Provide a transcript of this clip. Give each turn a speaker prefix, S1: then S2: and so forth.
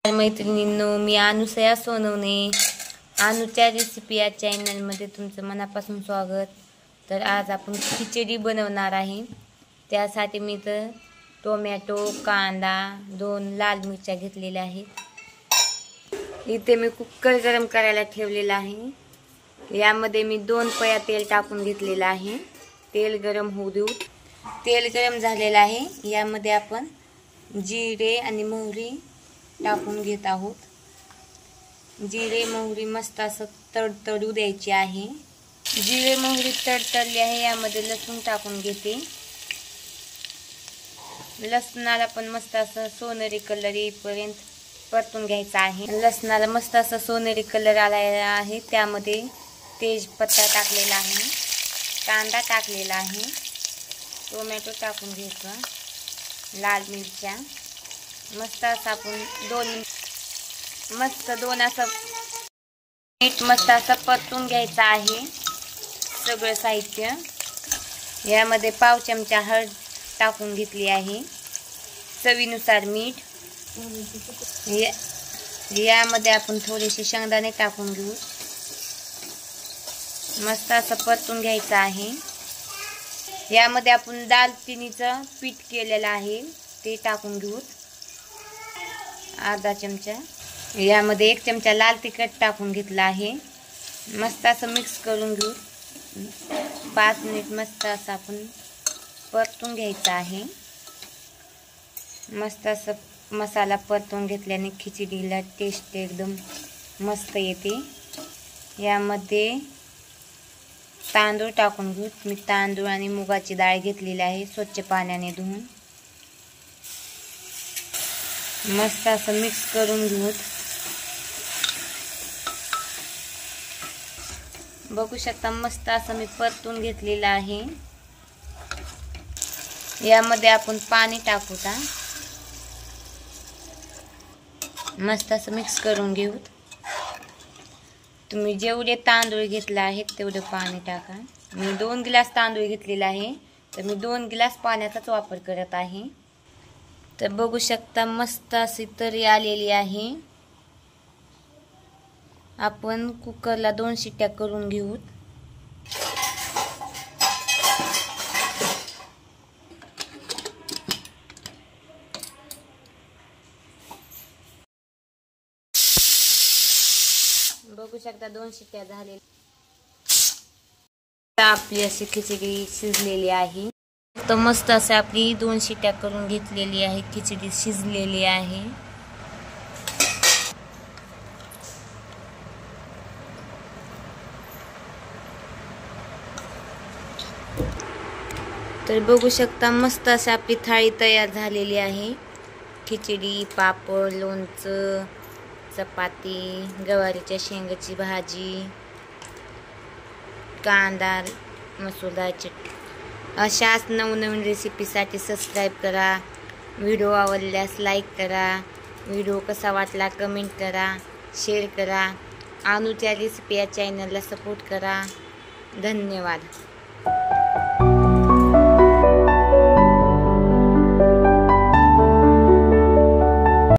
S1: मैत्रिणींनो, मी अनुसया सोनवणे, अनुच्या रेसिपी या चॅनलमध्ये तुमचं मनापासून स्वागत. तर आज आपण खिचडी बनवणार आहे. त्यासाठी मी तर टोमॅटो, कांदा, 2 लाल मिरच्या घेतलेल्या आहेत. इथे मी कुकर गरम करायला ठेवलेला आहे. यामध्ये मी 2 पळ्या तेल टाकून घेतलेलं आहे. तेल गरम होऊ देऊ. तेल गरम झालेलं आहे. यामध्ये आपण जिरे आणि मोहरी टाकून घेत आहोत. जिरे मोहरी मस्त असं तडतडू द्यायची आहे. जिरे मोहरी तडतडली आहे. यामध्ये लसूण टाकून घेते. लसणाला पण मस्त असं सोनेरी कलर येईपर्यंत परतून घ्यायचा आहे. लसणाला मस्त असं सोनेरी कलर आलेला आहे. त्यामध्ये तेजपत्ता टाकलेला आहे, कांदा टाकलेला आहे, टोमॅटो टाकून घ्यायचा, लाल मिरच्या मस्त असं आपण 2 असं मीठ मस्त असं परतून घ्यायचं आहे सगळं साहित्य. यामध्ये पाव चमचा हळद टाकून घेतली आहे, चवीनुसार मीठ. यामध्ये आपण थोडेसे शेंगदाणे टाकून घेऊ. मस्त असं परतून घ्यायचं आहे. यामध्ये आपण दालचिनीचं पीठ केलेलं आहे ते टाकून घेऊ, अर्धा चमचा. यामध्ये 1 चमचा लाल तिखट टाकून घेतला आहे. मस्त असं मिक्स करून घेऊ. 5 मिनिट मस्त असं आपण परतून घ्यायचं आहे. मस्त असं मसाला परतून घेतल्याने खिचडीला टेस्ट एकदम मस्त येते. यामध्ये तांदूळ टाकून घेऊ. मी तांदूळ आणि मुगाची डाळ घेतलेली आहे, स्वच्छ पाण्याने धुवून. मस्त असं मिक्स करून घेऊ. बघू शकता मस्त असं मी परतून घेतलेलं आहे. यामध्ये आपण पाणी टाकूता. मस्त असं मिक्स करून घेऊ. तुम्ही जेवढे तांदूळ घेतले आहेत तेवढे पाणी टाका. मी 2 ग्लास तांदूळ घेतलेला आहे, तर मी 2 ग्लास पाण्याचाच वापर करत आहे. तर बघू शकता मस्त अशी तरी आलेली आहे. आपण कुकरला 2 शिट्ट्या करून घेऊ. बघू शकता 2 शिट्ट्या झालेल्या. आपली अशी खिचडी शिजलेली आहे. तर मस्त असं आपली 2 शिट्ट्या करून घेतलेली आहे. खिचडी शिजलेली आहे. तर बघू शकता मस्त अशी आपली थाळी तयार झालेली आहे. खिचडी, पापड, लोणचं, चपाती, गवारीच्या शेंगाची भाजी, कांदा, मसूर चटणी. अशाच नवनवीन रेसिपीसाठी सबस्क्राईब करा. व्हिडिओ आवडल्यास लाईक करा. व्हिडिओ कसा वाटला कमेंट करा, शेअर करा. अनुच्या रेसिपी या चॅनलला सपोर्ट करा. धन्यवाद.